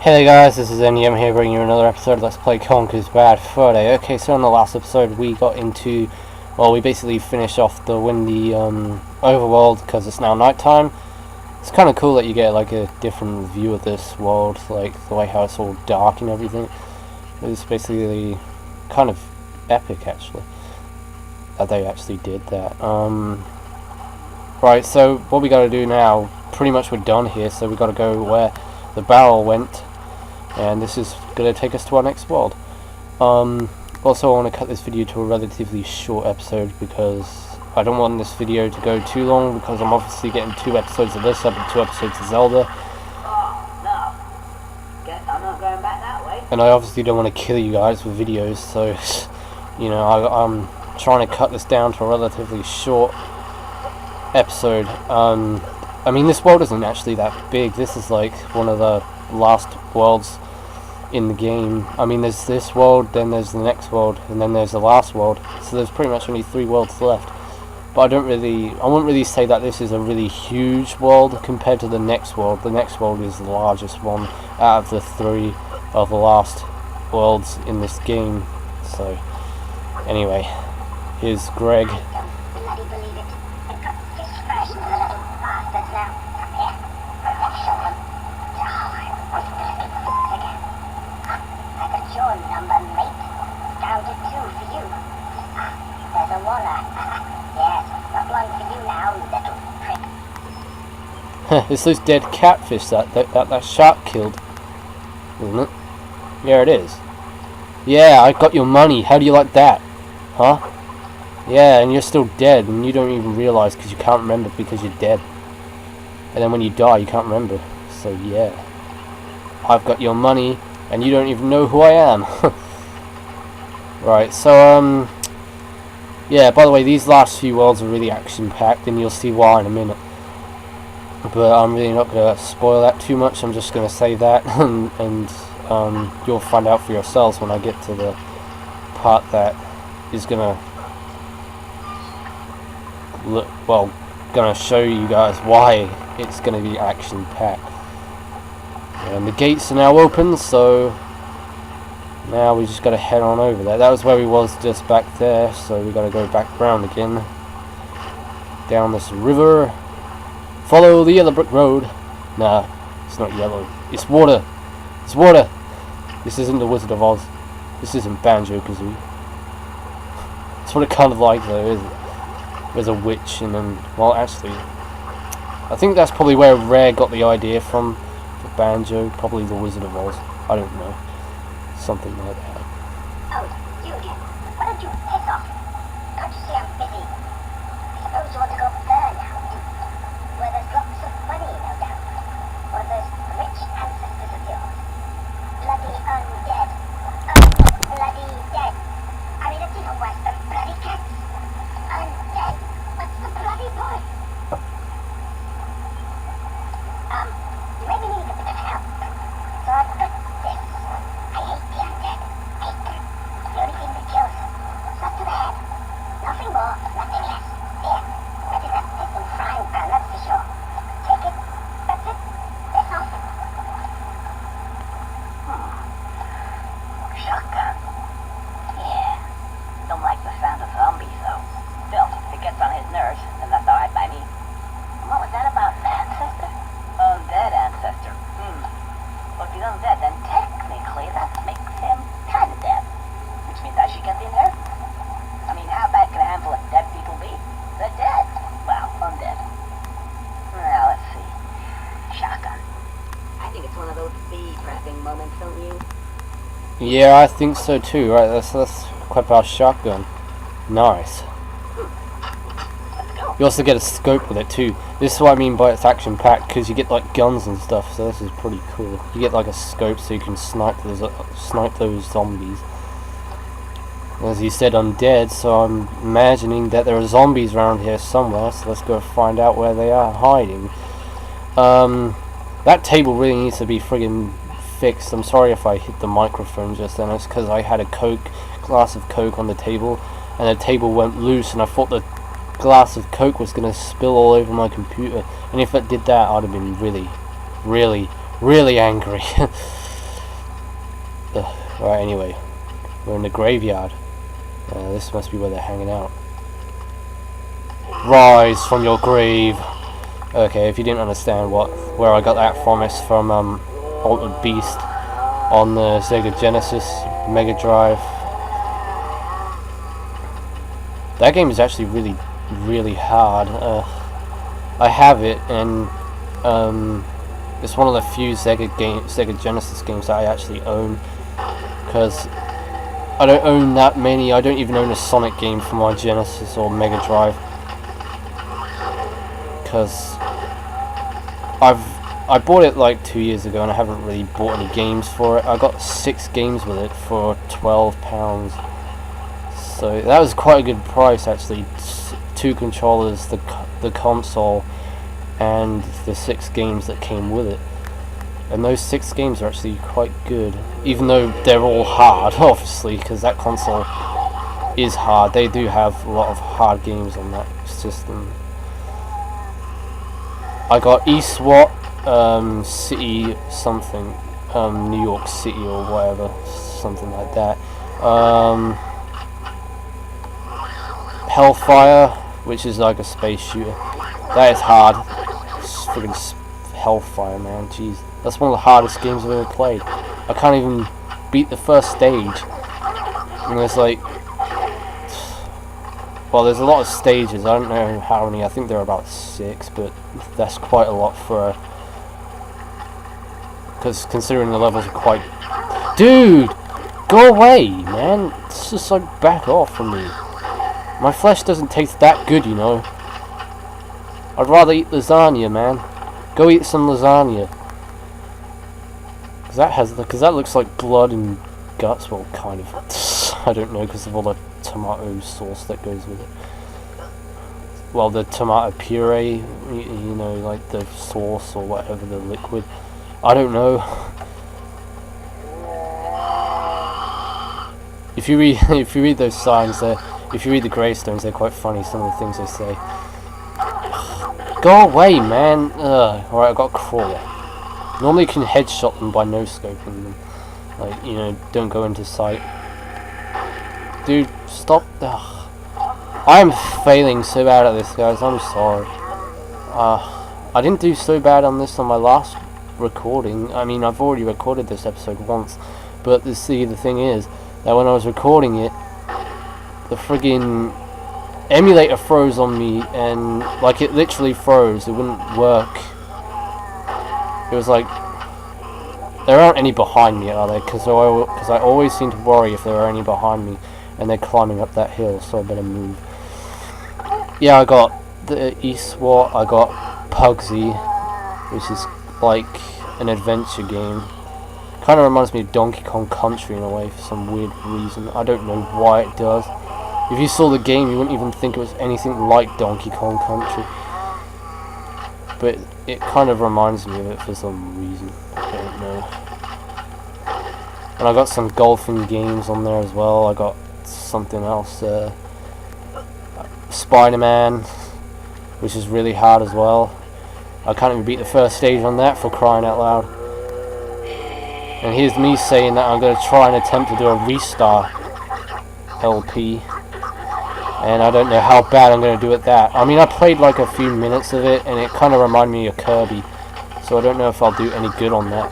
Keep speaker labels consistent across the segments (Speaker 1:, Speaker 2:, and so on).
Speaker 1: Hey there guys, this is Andy. I'm here bringing you another episode of Let's Play Conker's Bad Fur Day. Okay, so in the last episode we got into, well, we basically finished off the windy overworld because it's now nighttime. It's kind of cool that you get like a different view of this world, like the way how it's all dark and everything. It's basically kind of epic actually, that they actually did that. Right, so what we gotta do now, pretty much we're done here, so we gotta go where the barrel went. And this is going to take us to our next world. Also, I want to cut this video to a relatively short episode because I don't want this video to go too long, because I'm obviously getting 2 episodes of this up and 2 episodes of Zelda.
Speaker 2: Oh, no. I'm not going back that way.
Speaker 1: And I obviously don't want to kill you guys with videos, so, you know, I'm trying to cut this down to a relatively short episode. I mean, this world isn't actually that big. This is like one of the last worlds in the game. I mean, there's this world, then there's the next world, and then there's the last world. So there's pretty much only 3 worlds left. But I wouldn't really say that this is a really huge world compared to the next world. The next world is the largest one out of the 3 of the last worlds in this game. So, anyway, here's Greg. It's those dead catfish that shark killed, isn't it? Yeah, it is. Yeah, I got your money. How do you like that? Huh? Yeah, and you're still dead, and you don't even realize because you can't remember because you're dead. And then when you die, you can't remember. So yeah, I've got your money, and you don't even know who I am. Right. So yeah. By the way, these last few worlds are really action-packed, and you'll see why in a minute. But I'm really not going to spoil that too much. I'm just going to say that, and you'll find out for yourselves when I get to the part that is going to going to show you guys why it's going to be action-packed. And the gates are now open, so now we just got to head on over there. That was where we was just back there, so we got to go back round again, down this river. Follow the yellow brick road. Nah, it's not yellow. It's water. It's water. This isn't the Wizard of Oz. This isn't Banjo-Kazooie. That's what it kind of like though, isn't it? There's a witch and then, well actually, I think that's probably where Rare got the idea from for Banjo. Probably the Wizard of Oz. I don't know. Something like that.
Speaker 2: Oh, you again. Why don't you piss off? Can't you see I'm busy? I suppose you want to go there now. Where there's lots of money, no doubt. One of those rich ancestors of yours. Bloody undead. Oh, bloody dead. I mean, it's even worse than bloody cats. Undead. What's the bloody point? You may be needing a bit of help. So I've got this. I hate the undead. Hate them. It's the only thing that kills them. Shot to the head. Nothing more, nothing less. Here. Where did that pissing frying pan, that's for sure. Take it. That's it. Piss off. Shotgun. Yeah. Don't like the sound of zombies, though. Still, if it gets on his nerves, then that's alright by me. What was that about? Ancestor? Undead ancestor. Well, if he's undead, then technically that makes him kind of dead. Which means I should get the inheritance. I mean, how bad can a handful of dead people be? They're dead. Well, undead. Now, let's see. Shotgun. I think it's one of those bee-prepping moments, don't you?
Speaker 1: Yeah, I think so too. Right, let's equip our shotgun. Nice. You also get a scope with it too. This is what I mean by it's action-packed, because you get like guns and stuff. So this is pretty cool. You get like a scope so you can snipe those zombies. As you said, I'm dead, so I'm imagining that there are zombies around here somewhere. So let's go find out where they are hiding. That table really needs to be friggin' fixed. I'm sorry if I hit the microphone just then. It's because I had a glass of Coke on the table, and the table went loose, and I thought the glass of Coke was going to spill all over my computer. And if it did that, I'd have been really, really, really angry. Right, anyway. We're in the graveyard. This must be where they're hanging out. Rise from your grave. Okay, if you didn't understand where I got that from, it's from Altered Beast on the Sega Genesis, Mega Drive. That game is actually really hard. I have it, and it's one of the few Sega Genesis games that I actually own, because I don't own that many. I don't even own a Sonic game for my Genesis or Mega Drive, because I bought it like 2 years ago and I haven't really bought any games for it. I got 6 games with it for £12, so that was quite a good price actually. 2 controllers, the console, and the 6 games that came with it. And those 6 games are actually quite good, even though they're all hard, obviously, because that console is hard. They do have a lot of hard games on that system. I got eSWAT, City something, New York City or whatever, something like that. Hellfire, which is like a space shooter. That is hard. It's freaking Hellfire, man. Jeez, that's one of the hardest games I've ever played. I can't even beat the first stage. And there's like, well, there's a lot of stages. I don't know how many. I think there are about 6, but that's quite a lot for a, because considering the levels are quite... Dude! Go away, man! It's just like, back off from me. My flesh doesn't taste that good, you know. I'd rather eat lasagna, man. Go eat some lasagna. Because that looks like blood and guts. Well, kind of. I don't know, because of all the tomato sauce that goes with it. Well, the tomato puree, you know, like the sauce or whatever, the liquid. I don't know. If you read those signs there, if you read the gravestones, they're quite funny. Some of the things they say. Go away, man. Alright, I've got a crawler. Normally you can headshot them by no-scoping them. Like, you know, don't go into sight. Dude, stop. Ugh. I'm failing so bad at this, guys. I'm sorry. I didn't do so bad on this on my last recording. I mean, I've already recorded this episode once. But the thing is, that when I was recording it, the friggin' emulator froze on me, and like it literally froze. It wouldn't work. It was like, there aren't any behind me, are there? Because I always seem to worry if there are any behind me and they're climbing up that hill, so I better move. Yeah, I got the eSWAT, I got Pugsy, which is like an adventure game. Kind of reminds me of Donkey Kong Country in a way for some weird reason. I don't know why it does. If you saw the game, you wouldn't even think it was anything like Donkey Kong Country. But it kind of reminds me of it for some reason. I don't know. And I got some golfing games on there as well. I got something else. Spider-Man, which is really hard as well. I can't even beat the first stage on that, for crying out loud. And here's me saying that I'm going to try and attempt to do a Restar LP. And I don't know how bad I'm going to do at that. I mean, I played like a few minutes of it, and it kind of reminded me of Kirby. So I don't know if I'll do any good on that.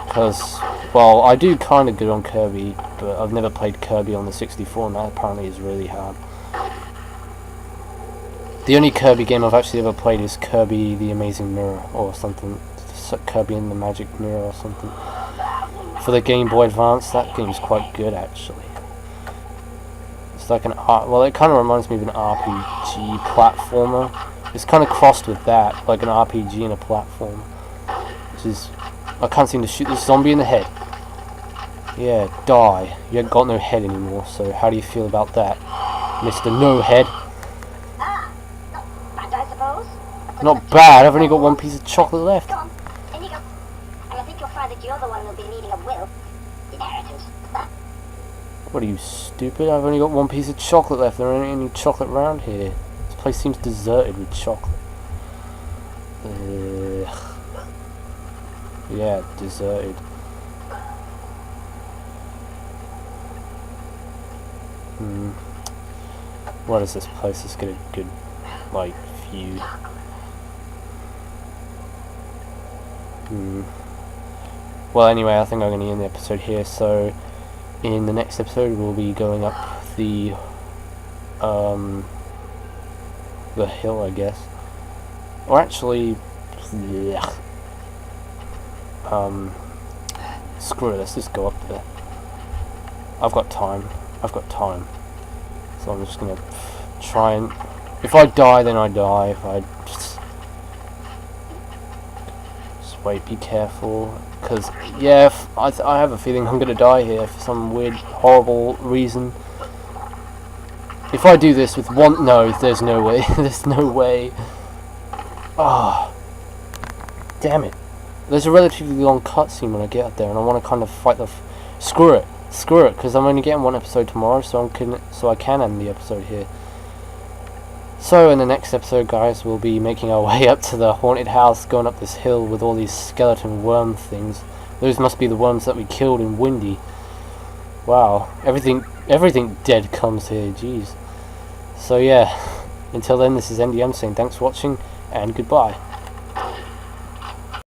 Speaker 1: Because, well, I do kind of good on Kirby, but I've never played Kirby on the 64, and that apparently is really hard. The only Kirby game I've actually ever played is Kirby the Amazing Mirror, or something. Kirby and the Magic Mirror, or something. For the Game Boy Advance, that game's quite good, actually. It's like an well, it kind of reminds me of an RPG platformer. It's kind of crossed with that, like an RPG and a platform. Which is, I can't seem to shoot this zombie in the head. Yeah, die. You ain't got no head anymore, so how do you feel about that, Mr. No Head?
Speaker 2: Bad, I suppose.
Speaker 1: Not bad, I've only got one piece of chocolate left.
Speaker 2: Come on, in you go. And I think you'll find that you're the one who'll be needing a will. Inheritance.
Speaker 1: What are you, stupid? I've only got one piece of chocolate left. There ain't any chocolate around here. This place seems deserted with chocolate. Yeah, deserted. What is this place? Let's get a good, like, view. Well, anyway, I think I'm going to end the episode here, so in the next episode we'll be going up the hill, I guess. Or actually, yeah. Screw it, let's just go up there. I've got time. So I'm just gonna try and... If I die, then I die. If I just wait, be careful. Because, yeah, I have a feeling I'm gonna die here for some weird, horrible reason. If I do this with one... No, there's no way. There's no way. Ah, damn it. There's a relatively long cutscene when I get up there, and I want to kind of fight the... Screw it, because I'm only getting one episode tomorrow, so I can end the episode here. So in the next episode, guys, we'll be making our way up to the haunted house, going up this hill with all these skeleton worm things. Those must be the worms that we killed in Windy. Wow, everything dead comes here, jeez. So yeah, until then, this is NDM saying thanks for watching, and goodbye.